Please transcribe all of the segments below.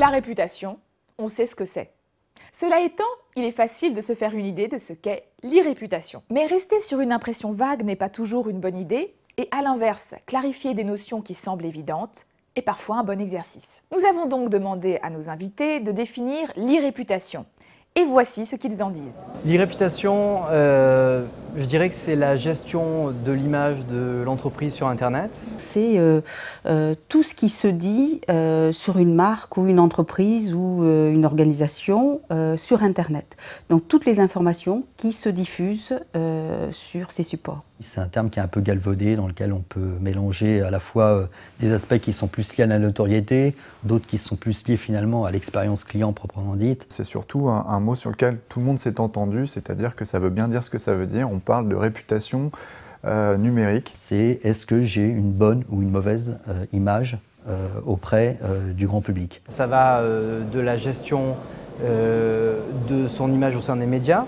La réputation, on sait ce que c'est. Cela étant, il est facile de se faire une idée de ce qu'est l'irréputation. Mais rester sur une impression vague n'est pas toujours une bonne idée, et à l'inverse, clarifier des notions qui semblent évidentes est parfois un bon exercice. Nous avons donc demandé à nos invités de définir l'irréputation. Et voici ce qu'ils en disent. L'irréputation, je dirais que c'est la gestion de l'image de l'entreprise sur Internet. C'est tout ce qui se dit sur une marque ou une entreprise ou une organisation sur Internet. Donc toutes les informations qui se diffusent sur ces supports. C'est un terme qui est un peu galvaudé, dans lequel on peut mélanger à la fois des aspects qui sont plus liés à la notoriété, d'autres qui sont plus liés finalement à l'expérience client proprement dite. C'est surtout un mot sur lequel tout le monde s'est entendu, c'est-à-dire que ça veut bien dire ce que ça veut dire. On parle de réputation numérique. C'est est-ce que j'ai une bonne ou une mauvaise image auprès du grand public. Ça va de la gestion de son image au sein des médias,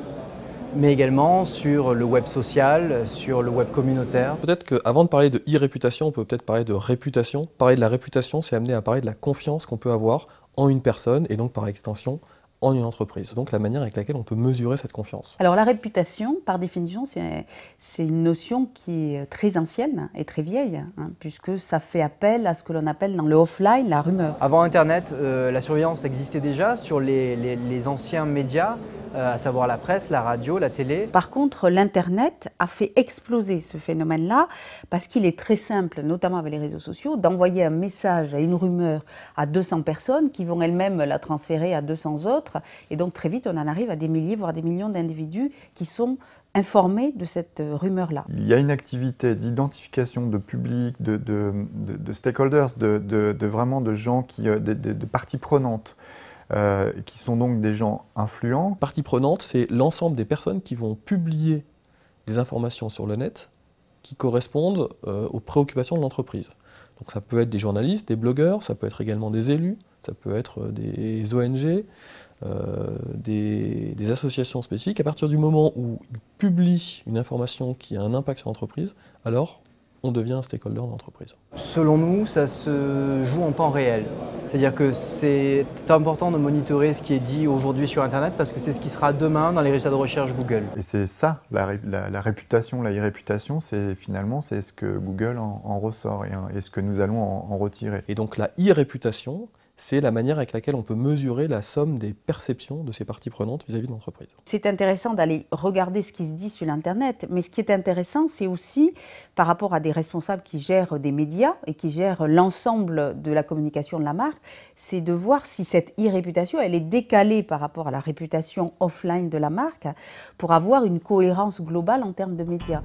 mais également sur le web social, sur le web communautaire. Peut-être qu'avant de parler de e-réputation, on peut peut-être parler de réputation. Parler de la réputation, c'est amener à parler de la confiance qu'on peut avoir en une personne et donc par extension en une entreprise. Donc la manière avec laquelle on peut mesurer cette confiance. Alors la réputation, par définition, c'est une notion qui est très ancienne et très vieille, hein, puisque ça fait appel à ce que l'on appelle dans le offline la rumeur. Avant Internet, la surveillance existait déjà sur les anciens médias, à savoir la presse, la radio, la télé. Par contre, l'Internet a fait exploser ce phénomène-là parce qu'il est très simple, notamment avec les réseaux sociaux, d'envoyer un message à une rumeur à 200 personnes qui vont elles-mêmes la transférer à 200 autres. Et donc très vite, on en arrive à des milliers, voire des millions d'individus qui sont informés de cette rumeur-là. Il y a une activité d'identification de public, de stakeholders, vraiment de gens, de parties prenantes. Qui sont donc des gens influents. Partie prenante, c'est l'ensemble des personnes qui vont publier des informations sur le net qui correspondent aux préoccupations de l'entreprise. Donc ça peut être des journalistes, des blogueurs, ça peut être également des élus, ça peut être des ONG, des associations spécifiques. À partir du moment où ils publient une information qui a un impact sur l'entreprise, alors on devient un stakeholder de l'entreprise. Selon nous, ça se joue en temps réel. C'est-à-dire que c'est important de monitorer ce qui est dit aujourd'hui sur Internet parce que c'est ce qui sera demain dans les résultats de recherche Google. Et c'est ça, la réputation, la e-réputation, c'est finalement c'est ce que Google en ressort et ce que nous allons en retirer. Et donc la e-réputation, c'est la manière avec laquelle on peut mesurer la somme des perceptions de ces parties prenantes vis-à-vis de l'entreprise. C'est intéressant d'aller regarder ce qui se dit sur l'Internet, mais ce qui est intéressant, c'est aussi par rapport à des responsables qui gèrent des médias et qui gèrent l'ensemble de la communication de la marque, c'est de voir si cette e-réputation, elle est décalée par rapport à la réputation offline de la marque pour avoir une cohérence globale en termes de médias.